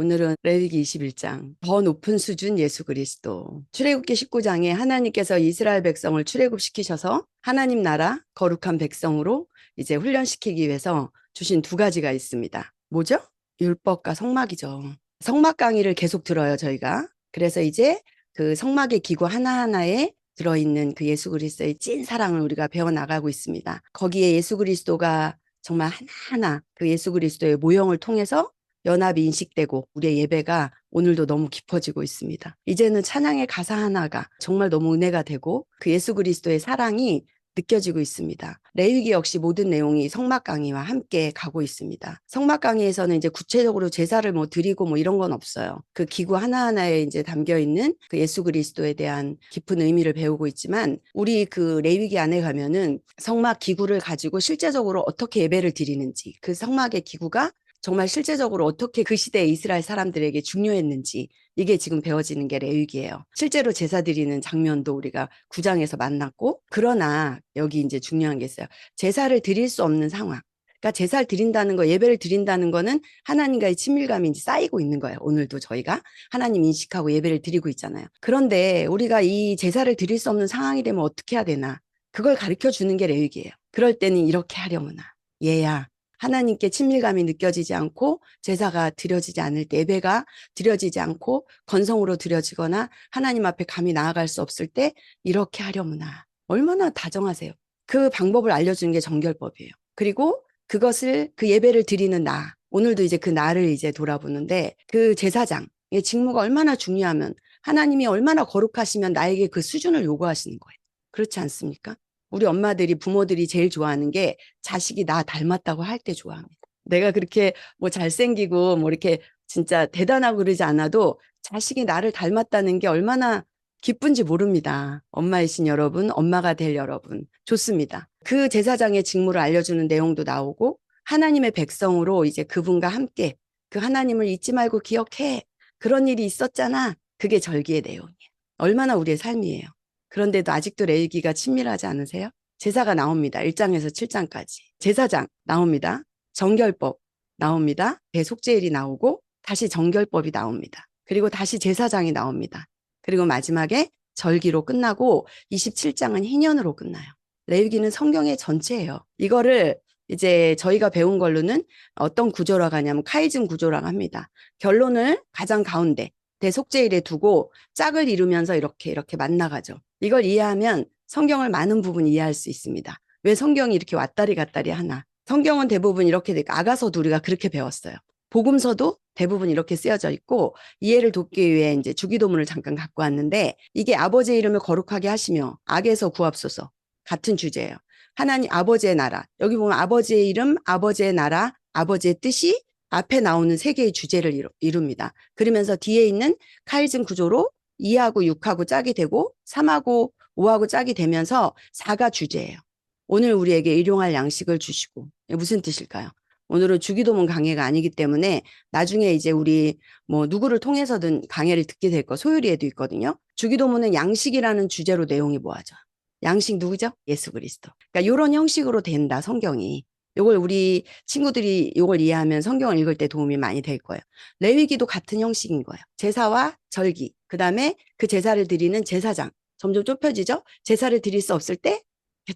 오늘은 레위기 21장, 더 높은 수준 예수 그리스도. 출애굽기 19장에 하나님께서 이스라엘 백성을 출애굽시키셔서 하나님 나라 거룩한 백성으로 이제 훈련시키기 위해서 주신 두 가지가 있습니다. 뭐죠? 율법과 성막이죠. 성막 강의를 계속 들어요, 저희가. 그래서 이제 그 성막의 기구 하나하나에 들어있는 그 예수 그리스도의 찐 사랑을 우리가 배워나가고 있습니다. 거기에 예수 그리스도가 정말 하나하나 그 예수 그리스도의 모형을 통해서 연합이 인식되고 우리의 예배가 오늘도 너무 깊어지고 있습니다. 이제는 찬양의 가사 하나가 정말 너무 은혜가 되고 그 예수 그리스도의 사랑이 느껴지고 있습니다. 레위기 역시 모든 내용이 성막 강의와 함께 가고 있습니다. 성막 강의에서는 이제 구체적으로 제사를 드리고 이런 건 없어요. 그 기구 하나하나에 이제 담겨 있는 그 예수 그리스도에 대한 깊은 의미를 배우고 있지만 우리 그 레위기 안에 가면은 성막 기구를 가지고 실제적으로 어떻게 예배를 드리는지 그 성막의 기구가 정말 실제적으로 어떻게 그 시대의 이스라엘 사람들에게 중요했는지 이게 지금 배워지는 게 레위기예요. 실제로 제사 드리는 장면도 우리가 9장에서 만났고 그러나 여기 이제 중요한 게 있어요. 제사를 드릴 수 없는 상황. 그러니까 제사를 드린다는 거, 예배를 드린다는 거는 하나님과의 친밀감이 이제 쌓이고 있는 거예요. 오늘도 저희가 하나님 인식하고 예배를 드리고 있잖아요. 그런데 우리가 이 제사를 드릴 수 없는 상황이 되면 어떻게 해야 되나? 그걸 가르쳐 주는 게 레위기예요. 그럴 때는 이렇게 하려무나. 얘야. 하나님께 친밀감이 느껴지지 않고 제사가 드려지지 않을 때 예배가 드려지지 않고 건성으로 드려지거나 하나님 앞에 감히 나아갈 수 없을 때 이렇게 하려무나. 얼마나 다정하세요. 그 방법을 알려주는 게 정결법이에요. 그리고 그것을 그 예배를 드리는 나. 오늘도 이제 그 나를 이제 돌아보는데 그 제사장의 직무가 얼마나 중요하면 하나님이 얼마나 거룩하시면 나에게 그 수준을 요구하시는 거예요. 그렇지 않습니까? 우리 엄마들이 부모들이 제일 좋아하는 게 자식이 나 닮았다고 할 때 좋아합니다. 내가 그렇게 잘생기고 이렇게 진짜 대단하고 그러지 않아도 자식이 나를 닮았다는 게 얼마나 기쁜지 모릅니다. 엄마이신 여러분, 엄마가 될 여러분 좋습니다. 그 제사장의 직무를 알려주는 내용도 나오고 하나님의 백성으로 이제 그분과 함께 그 하나님을 잊지 말고 기억해. 그런 일이 있었잖아. 그게 절기의 내용이에요. 얼마나 우리의 삶이에요. 그런데도 아직도 레위기가 친밀하지 않으세요? 제사가 나옵니다. 1장에서 7장까지. 제사장 나옵니다. 정결법 나옵니다. 대속제일이 나오고 다시 정결법이 나옵니다. 그리고 다시 제사장이 나옵니다. 그리고 마지막에 절기로 끝나고 27장은 희년으로 끝나요. 레위기는 성경의 전체예요. 이거를 이제 저희가 배운 걸로는 어떤 구조라고 하냐면 카이즘 구조라고 합니다. 결론을 가장 가운데 대속제일에 두고 짝을 이루면서 이렇게 만나가죠. 이걸 이해하면 성경을 많은 부분 이해할 수 있습니다. 왜 성경이 이렇게 왔다리 갔다리 하나? 성경은 대부분 이렇게 되고 아가서도 우리가 그렇게 배웠어요. 복음서도 대부분 이렇게 쓰여져 있고 이해를 돕기 위해 이제 주기도문을 잠깐 갖고 왔는데 이게 아버지의 이름을 거룩하게 하시며 악에서 구합소서 같은 주제예요. 하나님 아버지의 나라. 여기 보면 아버지의 이름, 아버지의 나라, 아버지의 뜻이 앞에 나오는 세 개의 주제를 이룹니다. 그러면서 뒤에 있는 카이즘 구조로 2하고 6하고 짝이 되고 3하고 5하고 짝이 되면서 4가 주제예요. 오늘 우리에게 일용할 양식을 주시고 무슨 뜻일까요? 오늘은 주기도문 강해가 아니기 때문에 나중에 이제 우리 누구를 통해서든 강해를 듣게 될 거 소율이에도 있거든요. 주기도문은 양식이라는 주제로 내용이 모아져. 양식 누구죠? 예수 그리스도. 그러니까 이런 형식으로 된다 성경이. 요걸 우리 친구들이 요걸 이해하면 성경을 읽을 때 도움이 많이 될 거예요. 레위기도 같은 형식인 거예요. 제사와 절기, 그 다음에 그 제사를 드리는 제사장. 점점 좁혀지죠? 제사를 드릴 수 없을 때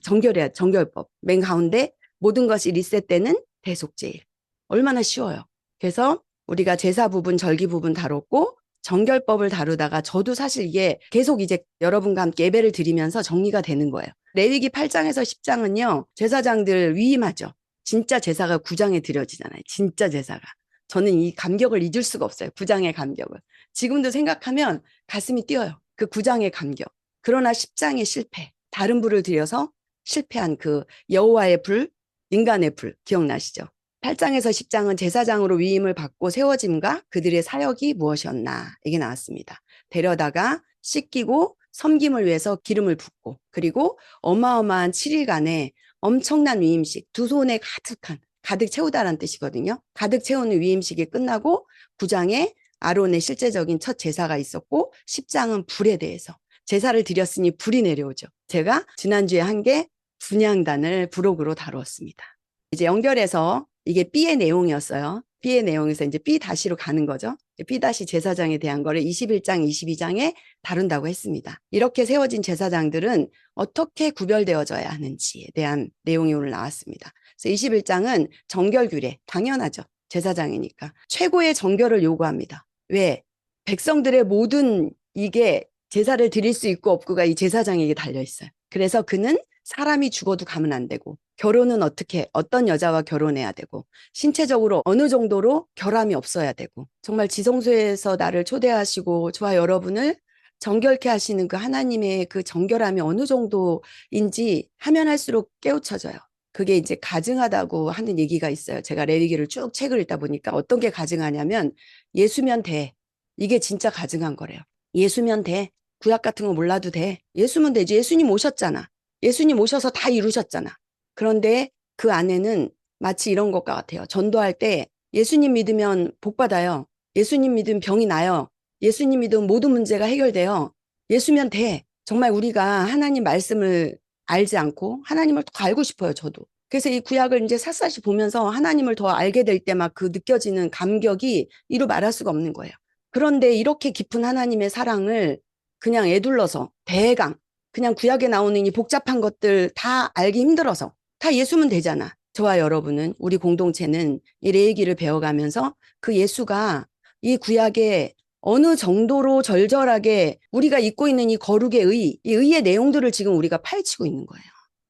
정결해야 정결법. 맨 가운데 모든 것이 리셋되는 대속제일. 얼마나 쉬워요. 그래서 우리가 제사 부분, 절기 부분 다뤘고 정결법을 다루다가 저도 사실 이게 계속 이제 여러분과 함께 예배를 드리면서 정리가 되는 거예요. 레위기 8장에서 10장은요. 제사장들 위임하죠. 진짜 제사가 9장에 드려지잖아요. 진짜 제사가. 저는 이 감격을 잊을 수가 없어요. 9장의 감격을. 지금도 생각하면 가슴이 뛰어요. 그 9장의 감격. 그러나 10장의 실패. 다른 불을 들여서 실패한 그 여호와의 불, 인간의 불 기억나시죠? 8장에서 10장은 제사장으로 위임을 받고 세워짐과 그들의 사역이 무엇이었나 이게 나왔습니다. 데려다가 씻기고 섬김을 위해서 기름을 붓고 그리고 어마어마한 7일간의 엄청난 위임식 두 손에 가득한 가득 채우다라는 뜻이거든요. 가득 채우는 위임식이 끝나고 9장에 아론의 실제적인 첫 제사가 있었고 10장은 불에 대해서 제사를 드렸으니 불이 내려오죠. 제가 지난주에 한 게 분향단을 부록으로 다루었습니다. 이제 연결해서 이게 B의 내용이었어요. B의 내용에서 이제 B-로 가는 거죠. B-제사장에 대한 거를 21장, 22장에 다룬다고 했습니다. 이렇게 세워진 제사장들은 어떻게 구별되어져야 하는지에 대한 내용이 오늘 나왔습니다. 그래서 21장은 정결규례, 당연하죠. 제사장이니까. 최고의 정결을 요구합니다. 왜? 백성들의 모든 이게 제사를 드릴 수 있고 없고가 이 제사장에게 달려 있어요. 그래서 그는 사람이 죽어도 가면 안 되고, 결혼은 어떻게 어떤 여자와 결혼해야 되고, 신체적으로 어느 정도로 결함이 없어야 되고, 정말 지성소에서 나를 초대하시고 저와 여러분을 정결케 하시는 그 하나님의 그 정결함이 어느 정도인지 하면 할수록 깨우쳐져요. 그게 이제 가증하다고 하는 얘기가 있어요. 제가 레위기를 쭉 책을 읽다 보니까 어떤 게 가증하냐면 예수면 돼. 이게 진짜 가증한 거래요. 예수면 돼. 구약 같은 거 몰라도 돼. 예수면 되지. 예수님 오셨잖아. 예수님 오셔서 다 이루셨잖아. 그런데 그 안에는 마치 이런 것 같아요. 전도할 때 예수님 믿으면 복 받아요. 예수님 믿으면 병이 나요. 예수님 믿으면 모든 문제가 해결돼요. 예수면 돼. 정말 우리가 하나님 말씀을 알지 않고 하나님을 더 알고 싶어요, 저도. 그래서 이 구약을 이제 샅샅이 보면서 하나님을 더 알게 될 때 막 그 느껴지는 감격이 이루 말할 수가 없는 거예요. 그런데 이렇게 깊은 하나님의 사랑을 그냥 애둘러서 대강 그냥 구약에 나오는 이 복잡한 것들 다 알기 힘들어서 다 예수면 되잖아. 저와 여러분은 우리 공동체는 이 레위기를 배워가면서 그 예수가 이 구약에 어느 정도로 절절하게 우리가 잊고 있는 이 거룩의 의, 이 의의 내용들을 지금 우리가 파헤치고 있는 거예요.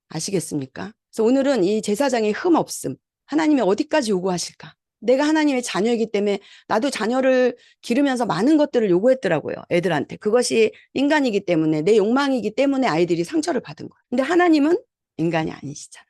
아시겠습니까? 그래서 오늘은 이 제사장의 흠 없음, 하나님이 어디까지 요구하실까? 내가 하나님의 자녀이기 때문에 나도 자녀를 기르면서 많은 것들을 요구했더라고요. 애들한테. 그것이 인간이기 때문에 내 욕망이기 때문에 아이들이 상처를 받은 거예요. 근데 하나님은 인간이 아니시잖아요.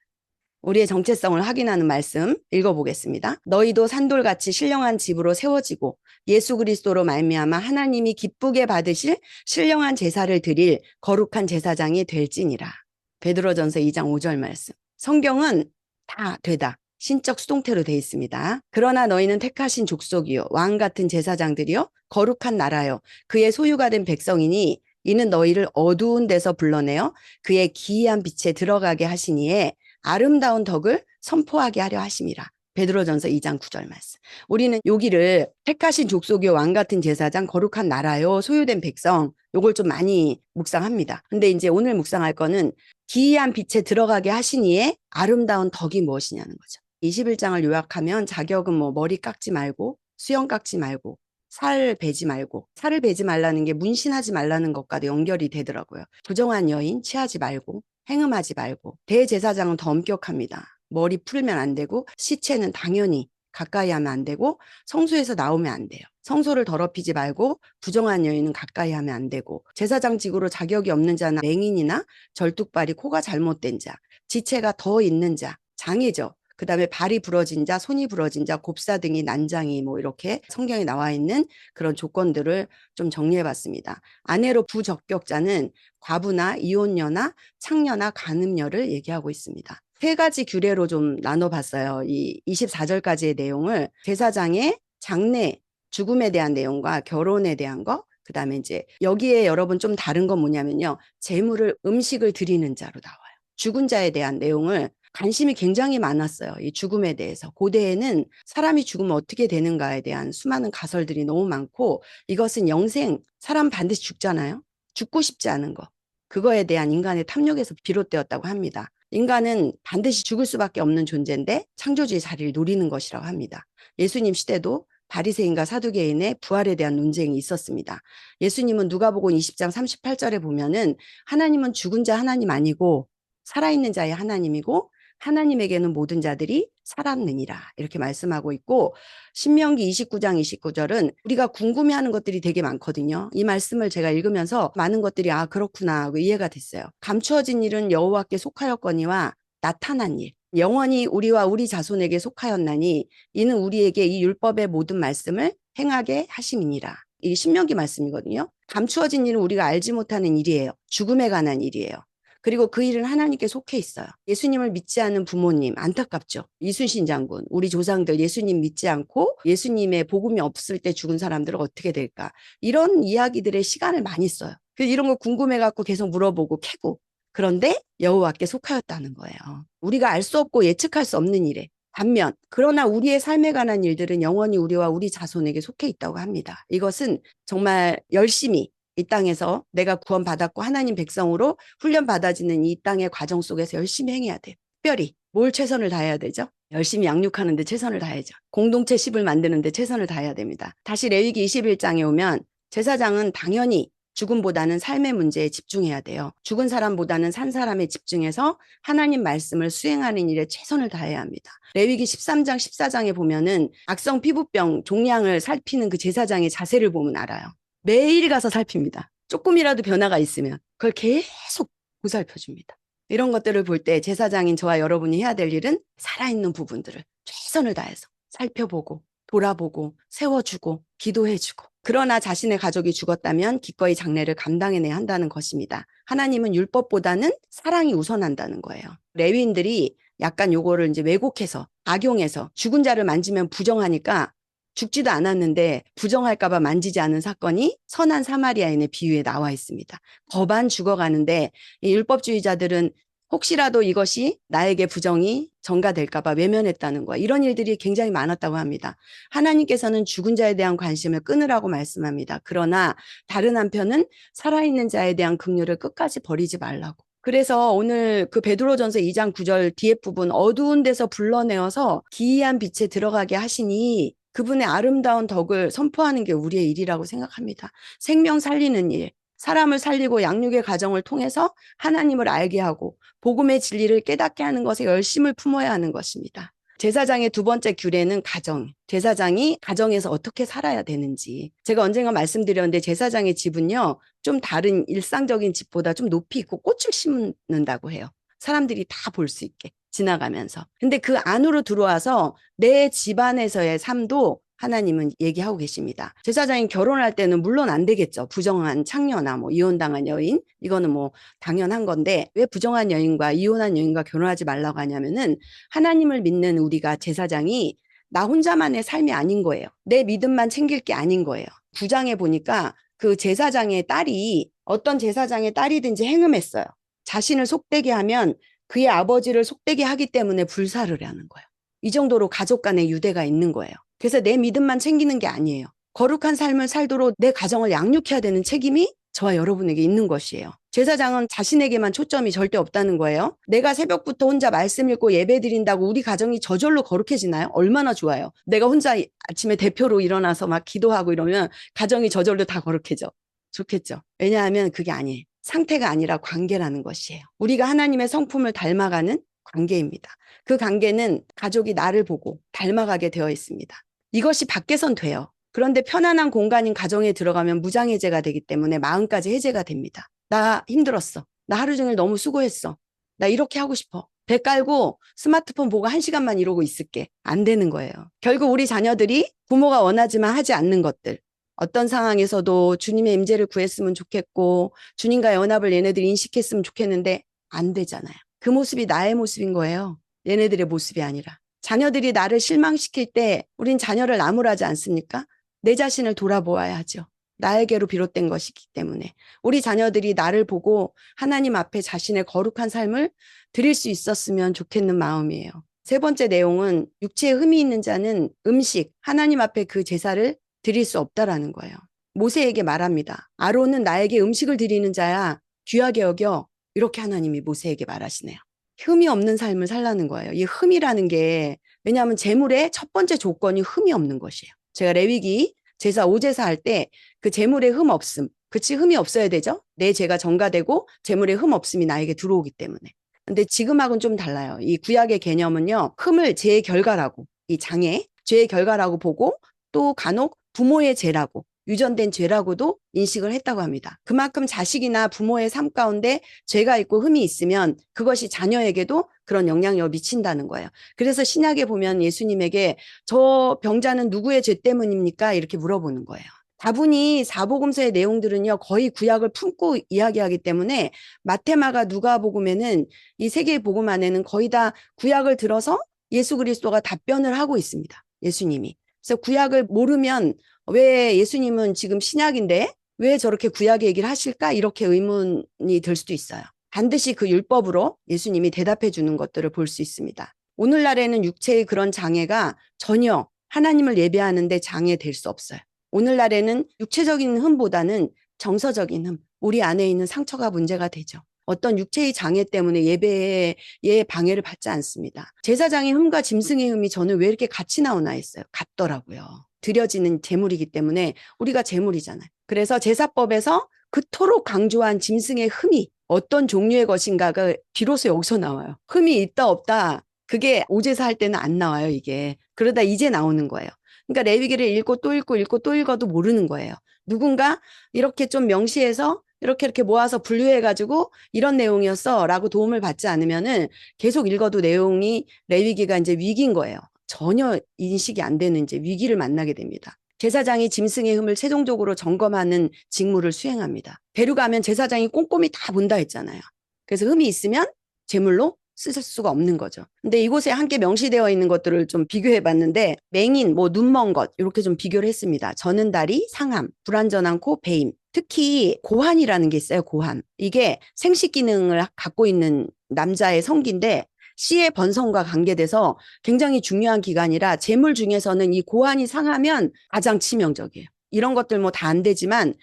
우리의 정체성을 확인하는 말씀 읽어보겠습니다. 너희도 산돌같이 신령한 집으로 세워지고 예수 그리스도로 말미암아 하나님이 기쁘게 받으실 신령한 제사를 드릴 거룩한 제사장이 될지니라. 베드로전서 2장 5절 말씀. 성경은 다 되다. 신적 수동태로 되어 있습니다. 그러나 너희는 택하신 족속이요 왕 같은 제사장들이요 거룩한 나라요 그의 소유가 된 백성이니 이는 너희를 어두운 데서 불러내어 그의 기이한 빛에 들어가게 하시니에 아름다운 덕을 선포하게 하려 하심이라. 베드로전서 2장 9절 말씀. 우리는 여기를 택하신 족속이요 왕 같은 제사장 거룩한 나라요 소유된 백성 요걸 좀 많이 묵상합니다. 근데 이제 오늘 묵상할 거는 기이한 빛에 들어가게 하시니에 아름다운 덕이 무엇이냐는 거죠. 21장을 요약하면 자격은 뭐 머리 깎지 말고 수염 깎지 말고 살 베지 말고, 살을 베지 말라는 게 문신하지 말라는 것과도 연결이 되더라고요. 부정한 여인 취하지 말고 행음하지 말고. 대제사장은 더 엄격합니다. 머리 풀면 안 되고 시체는 당연히 가까이 하면 안 되고 성소에서 나오면 안 돼요. 성소를 더럽히지 말고 부정한 여인은 가까이 하면 안 되고 제사장직으로 자격이 없는 자나 맹인이나 절뚝발이 코가 잘못된 자, 지체가 더 있는 자, 장애죠. 그 다음에 발이 부러진 자, 손이 부러진 자, 곱사등이 난장이 뭐 이렇게 성경에 나와 있는 그런 조건들을 좀 정리해봤습니다. 아내로 부적격자는 과부나 이혼녀나 창녀나 간음녀를 얘기하고 있습니다. 세 가지 규례로 좀 나눠봤어요. 이 24절까지의 내용을 제사장의 장례, 죽음에 대한 내용과 결혼에 대한 거, 그 다음에 이제 여기에 여러분 좀 다른 건 뭐냐면요. 재물을 음식을 드리는 자로 나와요. 죽은 자에 대한 내용을 관심이 굉장히 많았어요. 이 죽음에 대해서. 고대에는 사람이 죽으면 어떻게 되는가에 대한 수많은 가설들이 너무 많고 이것은 영생, 사람 반드시 죽잖아요. 죽고 싶지 않은 거. 그거에 대한 인간의 탐욕에서 비롯되었다고 합니다. 인간은 반드시 죽을 수밖에 없는 존재인데 창조주의 자리를 노리는 것이라고 합니다. 예수님 시대도 바리새인과 사두개인의 부활에 대한 논쟁이 있었습니다. 예수님은 누가복음 20장 38절에 보면은 하나님은 죽은 자 하나님 아니고 살아있는 자의 하나님이고 하나님에게는 모든 자들이 살았느니라 이렇게 말씀하고 있고 신명기 29장 29절은 우리가 궁금해하는 것들이 되게 많거든요. 이 말씀을 제가 읽으면서 많은 것들이 아 그렇구나 하고 이해가 됐어요. 감추어진 일은 여호와께 속하였거니와 나타난 일 영원히 우리와 우리 자손에게 속하였나니 이는 우리에게 이 율법의 모든 말씀을 행하게 하심이니라. 이 신명기 말씀이거든요. 감추어진 일은 우리가 알지 못하는 일이에요. 죽음에 관한 일이에요. 그리고 그 일은 하나님께 속해 있어요. 예수님을 믿지 않는 부모님 안타깝죠. 이순신 장군 우리 조상들 예수님 믿지 않고 예수님의 복음이 없을 때 죽은 사람들은 어떻게 될까. 이런 이야기들의 시간을 많이 써요. 그래서 이런 거 궁금해갖고 계속 물어보고 캐고 그런데 여호와께 속하였다는 거예요. 우리가 알 수 없고 예측할 수 없는 일에 반면 그러나 우리의 삶에 관한 일들은 영원히 우리와 우리 자손에게 속해 있다고 합니다. 이것은 정말 열심히 이 땅에서 내가 구원받았고 하나님 백성으로 훈련받아지는 이 땅의 과정 속에서 열심히 행해야 돼요. 특별히 뭘 최선을 다해야 되죠? 열심히 양육하는 데 최선을 다해야죠. 공동체 10을 만드는 데 최선을 다해야 됩니다. 다시 레위기 21장에 오면 제사장은 당연히 죽음보다는 삶의 문제에 집중해야 돼요. 죽은 사람보다는 산 사람에 집중해서 하나님 말씀을 수행하는 일에 최선을 다해야 합니다. 레위기 13장, 14장에 보면은 악성 피부병 종양을 살피는 그 제사장의 자세를 보면 알아요. 매일 가서 살핍니다. 조금이라도 변화가 있으면 그걸 계속 보살펴줍니다. 이런 것들을 볼 때 제사장인 저와 여러분이 해야 될 일은 살아있는 부분들을 최선을 다해서 살펴보고 돌아보고 세워주고 기도해주고, 그러나 자신의 가족이 죽었다면 기꺼이 장례를 감당해내야 한다는 것입니다. 하나님은 율법보다는 사랑이 우선한다는 거예요. 레위인들이 약간 요거를 이제 왜곡해서 악용해서 죽은 자를 만지면 부정하니까 죽지도 않았는데 부정할까봐 만지지 않은 사건이 선한 사마리아인의 비유에 나와 있습니다. 거반 죽어가는데 이 율법주의자들은 혹시라도 이것이 나에게 부정이 전가될까봐 외면했다는 거야. 이런 일들이 굉장히 많았다고 합니다. 하나님께서는 죽은 자에 대한 관심을 끊으라고 말씀합니다. 그러나 다른 한편은 살아있는 자에 대한 긍휼을 끝까지 버리지 말라고. 그래서 오늘 그 베드로전서 2장 9절 뒤에 부분 어두운 데서 불러내어서 기이한 빛에 들어가게 하시니 그분의 아름다운 덕을 선포하는 게 우리의 일이라고 생각합니다. 생명 살리는 일, 사람을 살리고 양육의 과정을 통해서 하나님을 알게 하고 복음의 진리를 깨닫게 하는 것에 열심을 품어야 하는 것입니다. 제사장의 두 번째 규례는 가정. 제사장이 가정에서 어떻게 살아야 되는지. 제가 언젠가 말씀드렸는데 제사장의 집은요, 좀 다른 일상적인 집보다 좀 높이 있고 꽃을 심는다고 해요. 사람들이 다 볼 수 있게 지나가면서. 근데 그 안으로 들어와서 내 집안에서의 삶도 하나님은 얘기하고 계십니다. 제사장이 결혼할 때는 물론 안 되겠죠. 부정한 창녀나 뭐 이혼당한 여인, 이거는 뭐 당연한 건데 왜 부정한 여인과 이혼한 여인과 결혼하지 말라고 하냐면은 하나님을 믿는 우리가 제사장이 나 혼자만의 삶이 아닌 거예요. 내 믿음만 챙길 게 아닌 거예요. 9장에 보니까 그 제사장의 딸이 어떤 제사장의 딸이든지 행음했어요. 자신을 속되게 하면 그의 아버지를 속되게 하기 때문에 불사를 하는 거예요. 이 정도로 가족 간의 유대가 있는 거예요. 그래서 내 믿음만 챙기는 게 아니에요. 거룩한 삶을 살도록 내 가정을 양육해야 되는 책임이 저와 여러분에게 있는 것이에요. 제사장은 자신에게만 초점이 절대 없다는 거예요. 내가 새벽부터 혼자 말씀 읽고 예배 드린다고 우리 가정이 저절로 거룩해지나요? 얼마나 좋아요. 내가 혼자 아침에 대표로 일어나서 막 기도하고 이러면 가정이 저절로 다 거룩해져. 좋겠죠. 왜냐하면 그게 아니에요. 상태가 아니라 관계라는 것이에요. 우리가 하나님의 성품을 닮아가는 관계입니다. 그 관계는 가족이 나를 보고 닮아가게 되어 있습니다. 이것이 밖에선 돼요. 그런데 편안한 공간인 가정에 들어가면 무장해제가 되기 때문에 마음까지 해제가 됩니다. 나 힘들었어. 나 하루 종일 너무 수고했어. 나 이렇게 하고 싶어. 배 깔고 스마트폰 보고 1시간만 이러고 있을게. 안 되는 거예요. 결국 우리 자녀들이 부모가 원하지만 하지 않는 것들, 어떤 상황에서도 주님의 임재를 구했으면 좋겠고 주님과의 언합을 얘네들이 인식했으면 좋겠는데 안 되잖아요. 그 모습이 나의 모습인 거예요. 얘네들의 모습이 아니라. 자녀들이 나를 실망시킬 때 우린 자녀를 나무라지 않습니까? 내 자신을 돌아보아야 하죠. 나에게로 비롯된 것이기 때문에. 우리 자녀들이 나를 보고 하나님 앞에 자신의 거룩한 삶을 드릴 수 있었으면 좋겠는 마음이에요. 세 번째 내용은 육체에 흠이 있는 자는 음식, 하나님 앞에 그 제사를 드릴 수 없다라는 거예요. 모세에게 말합니다. 아론은 나에게 음식을 드리는 자야. 귀하게 여겨. 이렇게 하나님이 모세에게 말하시네요. 흠이 없는 삶을 살라는 거예요. 이 흠이라는 게 왜냐하면 제물의 첫 번째 조건이 흠이 없는 것이에요. 제가 레위기 제사 5제사 할 때 그 제물의 흠 없음. 그치, 흠이 없어야 되죠. 내 죄가 전가되고 제물의 흠 없음이 나에게 들어오기 때문에. 근데 지금하고는 좀 달라요. 이 구약의 개념은요. 흠을 죄의 결과라고, 이 장애, 죄의 결과라고 보고 또 간혹 부모의 죄라고, 유전된 죄라고도 인식을 했다고 합니다. 그만큼 자식이나 부모의 삶 가운데 죄가 있고 흠이 있으면 그것이 자녀에게도 그런 영향력을 미친다는 거예요. 그래서 신약에 보면 예수님에게 저 병자는 누구의 죄 때문입니까? 이렇게 물어보는 거예요. 다분히 사복음서의 내용들은요 거의 구약을 품고 이야기하기 때문에 마태마가 누가복음에는 이 세 개의 복음 안에는 거의 다 구약을 들어서 예수 그리스도가 답변을 하고 있습니다. 예수님이. 그래서 구약을 모르면 왜 예수님은 지금 신약인데 왜 저렇게 구약 얘기를 하실까? 이렇게 의문이 들 수도 있어요. 반드시 그 율법으로 예수님이 대답해 주는 것들을 볼 수 있습니다. 오늘날에는 육체의 그런 장애가 전혀 하나님을 예배하는데 장애될 수 없어요. 오늘날에는 육체적인 흠보다는 정서적인 흠, 우리 안에 있는 상처가 문제가 되죠. 어떤 육체의 장애 때문에 예배에 방해를 받지 않습니다. 제사장의 흠과 짐승의 흠이 저는 왜 이렇게 같이 나오나 했어요. 같더라고요. 드려지는 제물이기 때문에 우리가 제물이잖아요. 그래서 제사법에서 그토록 강조한 짐승의 흠이 어떤 종류의 것인가가 비로소 여기서 나와요. 흠이 있다 없다 그게 오제사 할 때는 안 나와요, 이게. 그러다 이제 나오는 거예요. 그러니까 레위기를 읽고 또 읽고 읽고 또 읽어도 모르는 거예요. 누군가 이렇게 좀 명시해서 이렇게 모아서 분류해가지고 이런 내용이었어 라고 도움을 받지 않으면은 계속 읽어도 내용이 레위기가 이제 위기인 거예요. 전혀 인식이 안 되는 이제 위기를 만나게 됩니다. 제사장이 짐승의 흠을 최종적으로 점검하는 직무를 수행합니다. 데려가면 제사장이 꼼꼼히 다 본다 했잖아요. 그래서 흠이 있으면 제물로 쓸 수가 없는 거죠. 근데 이곳에 함께 명시되어 있는 것들을 좀 비교해 봤는데 맹인, 뭐 눈먼 것 이렇게 좀 비교를 했습니다. 저는 다리, 상함, 불완전한 코, 배임. 특히 고환이라는 게 있어요. 고환. 이게 생식 기능을 갖고 있는 남자의 성기인데 씨의 번성과 관계돼서 굉장히 중요한 기간이라 제물 중에서는 이 고환이 상하면 가장 치명적이에요. 이런 것들 뭐 다 안 되지만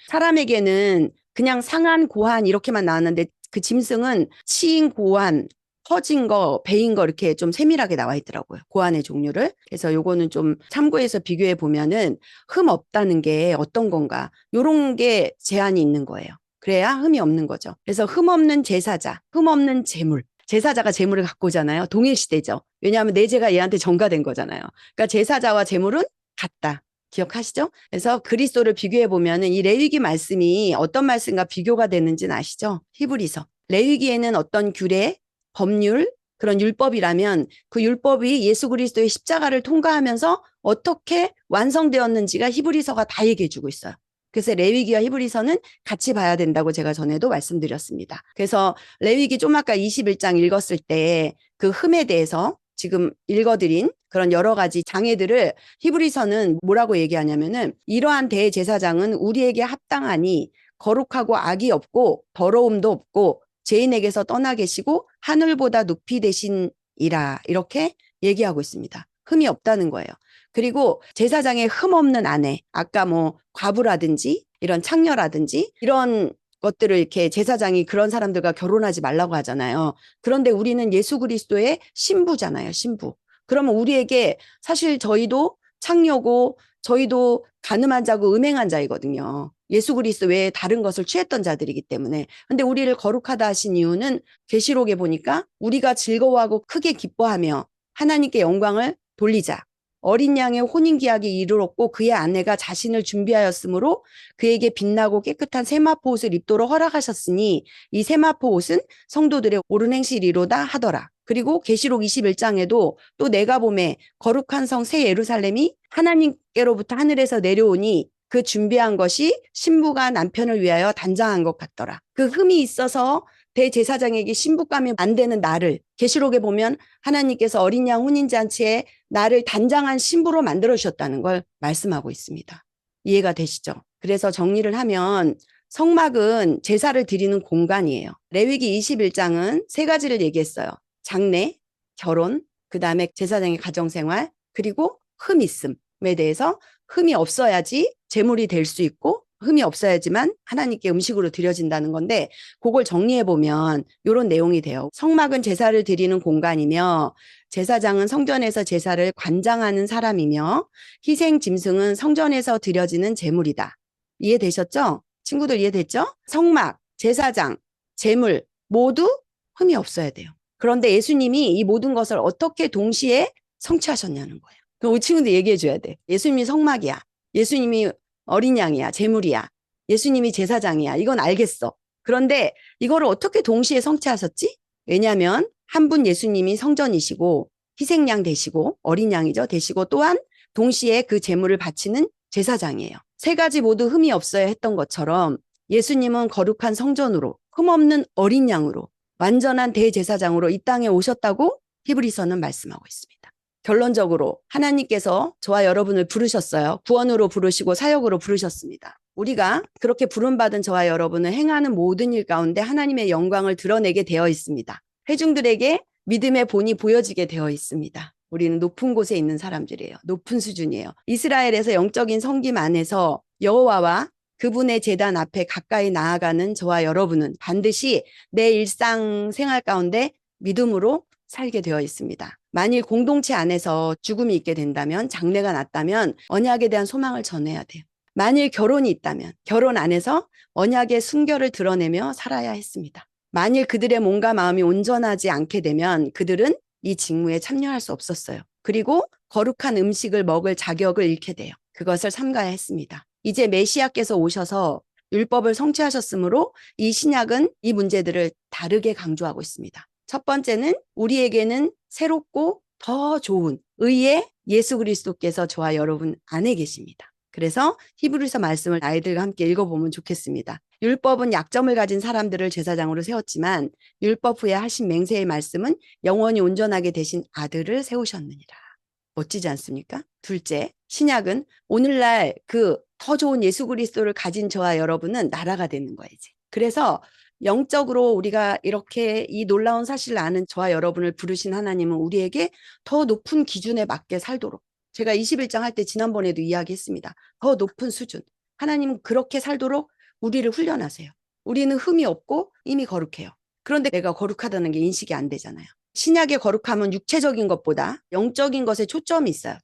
사람에게는 그냥 상한 고환 이렇게만 나왔는데 그 짐승은 치인 고환, 퍼진 거, 베인 거 이렇게 좀 세밀하게 나와 있더라고요. 고환의 종류를. 그래서 요거는 좀 참고해서 비교해 보면은 흠 없다는 게 어떤 건가. 요런 게 제한이 있는 거예요. 그래야 흠이 없는 거죠. 그래서 흠 없는 제사자, 흠 없는 제물. 제사자가 제물을 갖고 오잖아요. 동일시대죠. 왜냐하면 내 죄가 얘한테 전가된 거잖아요. 그러니까 제사자와 제물은 같다. 기억하시죠? 그래서 그리스도를 비교해 보면은 이 레위기 말씀이 어떤 말씀과 비교가 되는지는 아시죠? 히브리서. 레위기에는 어떤 규례, 법률, 그런 율법이라면 그 율법이 예수 그리스도의 십자가를 통과하면서 어떻게 완성되었는지가 히브리서가 다 얘기해 주고 있어요. 그래서 레위기와 히브리서는 같이 봐야 된다고 제가 전에도 말씀드렸습니다. 그래서 레위기 좀 아까 21장 읽었을 때 그 흠에 대해서 지금 읽어드린 그런 여러 가지 장애들을 히브리서는 뭐라고 얘기하냐면은 이러한 대제사장은 우리에게 합당하니 거룩하고 악이 없고 더러움도 없고 죄인에게서 떠나 계시고 하늘보다 높이 되신이라 이렇게 얘기하고 있습니다. 흠이 없다는 거예요. 그리고 제사장의 흠 없는 아내, 아까 뭐 과부라든지 이런 창녀라든지 이런 것들을 이렇게 제사장이 그런 사람들과 결혼하지 말라고 하잖아요. 그런데 우리는 예수 그리스도의 신부잖아요, 신부. 그러면 우리에게 사실 저희도 창녀고 저희도 간음한 자고 음행한 자이거든요. 예수 그리스도 외에 다른 것을 취했던 자들이기 때문에. 근데 우리를 거룩하다 하신 이유는 계시록에 보니까 우리가 즐거워하고 크게 기뻐하며 하나님께 영광을 돌리자. 어린 양의 혼인기약이 이르렀고 그의 아내가 자신을 준비하였으므로 그에게 빛나고 깨끗한 세마포 옷을 입도록 허락하셨으니 이 세마포 옷은 성도들의 옳은 행실이로다 하더라. 그리고 계시록 21장에도 또 내가 보매 거룩한 성 새 예루살렘이 하나님께로부터 하늘에서 내려오니 그 준비한 것이 신부가 남편을 위하여 단장한 것 같더라. 그 흠이 있어서 대제사장에게 신부감이 안 되는 나를 계시록에 보면 하나님께서 어린 양 혼인잔치에 나를 단장한 신부로 만들어 주셨다는 걸 말씀하고 있습니다. 이해가 되시죠? 그래서 정리를 하면 성막은 제사를 드리는 공간이에요. 레위기 21장은 세 가지를 얘기했어요. 장례, 결혼, 그 다음에 제사장의 가정생활, 그리고 흠 있음에 대해서 흠이 없어야지 제물이 될 수 있고 흠이 없어야지만 하나님께 음식으로 드려진다는 건데 그걸 정리해보면 이런 내용이 돼요. 성막은 제사를 드리는 공간이며 제사장은 성전에서 제사를 관장하는 사람이며 희생 짐승은 성전에서 드려지는 제물이다. 이해되셨죠? 친구들 이해됐죠? 성막, 제사장, 제물 모두 흠이 없어야 돼요. 그런데 예수님이 이 모든 것을 어떻게 동시에 성취하셨냐는 거예요. 그럼 우리 친구들 얘기해 줘야 돼. 예수님이 성막이야. 예수님이 어린 양이야. 제물이야. 예수님이 제사장이야. 이건 알겠어. 그런데 이거를 어떻게 동시에 성취하셨지? 왜냐하면 한 분 예수님이 성전이시고 희생양 되시고 어린 양이죠. 되시고 또한 동시에 그 제물을 바치는 제사장이에요. 세 가지 모두 흠이 없어야 했던 것처럼 예수님은 거룩한 성전으로 흠없는 어린 양으로 완전한 대제사장으로 이 땅에 오셨다고 히브리서는 말씀하고 있습니다. 결론적으로 하나님께서 저와 여러분을 부르셨어요. 구원으로 부르시고 사역으로 부르셨습니다. 우리가 그렇게 부름받은 저와 여러분은 행하는 모든 일 가운데 하나님의 영광을 드러내게 되어 있습니다. 회중들에게 믿음의 본이 보여지게 되어 있습니다. 우리는 높은 곳에 있는 사람들이에요. 높은 수준이에요. 이스라엘에서 영적인 성김 안에서 여호와와 그분의 제단 앞에 가까이 나아가는 저와 여러분은 반드시 내 일상 생활 가운데 믿음으로 살게 되어 있습니다. 만일 공동체 안에서 죽음이 있게 된다면, 장래가 났다면 언약에 대한 소망을 전해야 돼요. 만일 결혼이 있다면 결혼 안에서 언약의 순결을 드러내며 살아야 했습니다. 만일 그들의 몸과 마음이 온전하지 않게 되면 그들은 이 직무에 참여할 수 없었어요. 그리고 거룩한 음식을 먹을 자격을 잃게 돼요. 그것을 삼가야 했습니다. 이제 메시아께서 오셔서 율법을 성취하셨으므로 이 신약은 이 문제들을 다르게 강조하고 있습니다. 첫 번째는 우리에게는 새롭고 더 좋은 의의 예수 그리스도께서 저와 여러분 안에 계십니다. 그래서 히브리서 말씀을 아이들과 함께 읽어보면 좋겠습니다. 율법은 약점을 가진 사람들을 제사장으로 세웠지만 율법 후에 하신 맹세의 말씀은 영원히 온전하게 되신 아들을 세우셨느니라. 멋지지 않습니까? 둘째, 신약은 오늘날 그 더 좋은 예수 그리스도를 가진 저와 여러분은 나라가 되는 거예요, 이제. 그래서 영적으로 우리가 이렇게 이 놀라운 사실을 아는 저와 여러분을 부르신 하나님은 우리에게 더 높은 기준에 맞게 살도록, 제가 21장 할 때 지난번에도 이야기했습니다. 더 높은 수준. 하나님은 그렇게 살도록 우리를 훈련하세요. 우리는 흠이 없고 이미 거룩해요. 그런데 내가 거룩하다는 게 인식이 안 되잖아요. 신약의 거룩함은 육체적인 것보다 영적인 것에 초점이 있어요.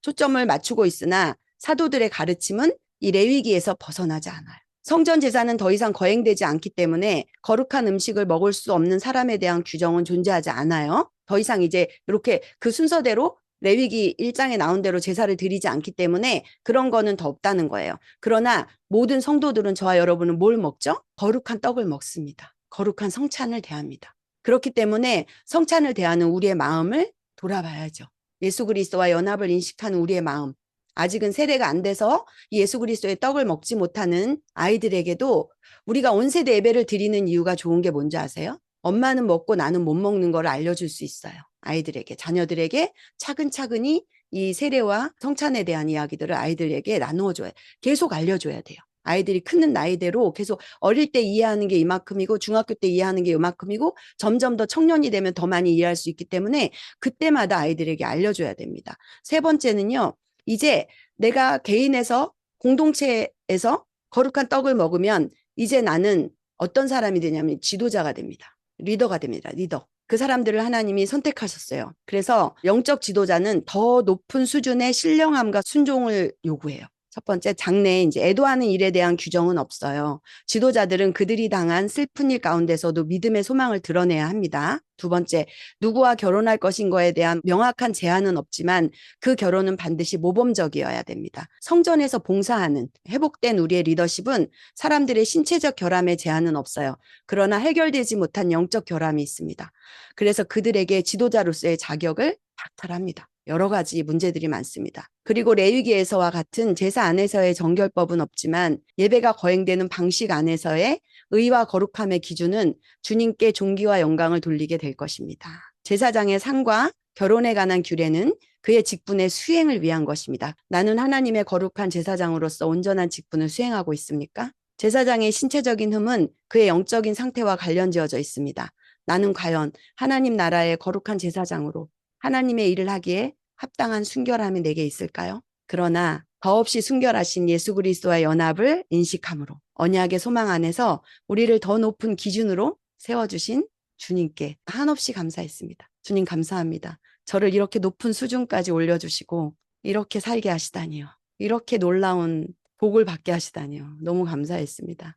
초점을 맞추고 있으나 사도들의 가르침은 이 레위기에서 벗어나지 않아요. 성전 제사는 더 이상 거행되지 않기 때문에 거룩한 음식을 먹을 수 없는 사람에 대한 규정은 존재하지 않아요. 더 이상 이제 이렇게 그 순서대로 레위기 1장에 나온 대로 제사를 드리지 않기 때문에 그런 거는 더 없다는 거예요. 그러나 모든 성도들은, 저와 여러분은 뭘 먹죠? 거룩한 떡을 먹습니다. 거룩한 성찬을 대합니다. 그렇기 때문에 성찬을 대하는 우리의 마음을 돌아봐야죠. 예수 그리스도와 연합을 인식하는 우리의 마음. 아직은 세례가 안 돼서 예수 그리스도의 떡을 먹지 못하는 아이들에게도 우리가 온 세대 예배를 드리는 이유가 좋은 게 뭔지 아세요? 엄마는 먹고 나는 못 먹는 걸 알려줄 수 있어요. 아이들에게, 자녀들에게 차근차근히 이 세례와 성찬에 대한 이야기들을 아이들에게 나누어줘야, 계속 알려줘야 돼요. 아이들이 크는 나이대로 계속 어릴 때 이해하는 게 이만큼이고 중학교 때 이해하는 게 이만큼이고 점점 더 청년이 되면 더 많이 이해할 수 있기 때문에 그때마다 아이들에게 알려줘야 됩니다. 세 번째는요. 이제 내가 개인에서 공동체에서 거룩한 떡을 먹으면 이제 나는 어떤 사람이 되냐면 지도자가 됩니다. 리더가 됩니다. 리더. 그 사람들을 하나님이 선택하셨어요. 그래서 영적 지도자는 더 높은 수준의 신령함과 순종을 요구해요. 첫 번째, 장래에 이제 애도하는 일에 대한 규정은 없어요. 지도자들은 그들이 당한 슬픈 일 가운데서도 믿음의 소망을 드러내야 합니다. 두 번째, 누구와 결혼할 것인 거에 대한 명확한 제한은 없지만 그 결혼은 반드시 모범적이어야 됩니다. 성전에서 봉사하는 회복된 우리의 리더십은 사람들의 신체적 결함에 제한은 없어요. 그러나 해결되지 못한 영적 결함이 있습니다. 그래서 그들에게 지도자로서의 자격을 박탈합니다. 여러 가지 문제들이 많습니다. 그리고 레위기에서와 같은 제사 안에서의 정결법은 없지만 예배가 거행되는 방식 안에서의 의와 거룩함의 기준은 주님께 존귀와 영광을 돌리게 될 것입니다. 제사장의 상과 결혼에 관한 규례는 그의 직분의 수행을 위한 것입니다. 나는 하나님의 거룩한 제사장으로서 온전한 직분을 수행하고 있습니까? 제사장의 신체적인 흠은 그의 영적인 상태와 관련지어져 있습니다. 나는 과연 하나님 나라의 거룩한 제사장으로 하나님의 일을 하기에 합당한 순결함이 내게 있을까요? 그러나 더없이 순결하신 예수 그리스도와 연합을 인식함으로 언약의 소망 안에서 우리를 더 높은 기준으로 세워주신 주님께 한없이 감사했습니다. 주님 감사합니다. 저를 이렇게 높은 수준까지 올려주시고 이렇게 살게 하시다니요. 이렇게 놀라운 복을 받게 하시다니요. 너무 감사했습니다.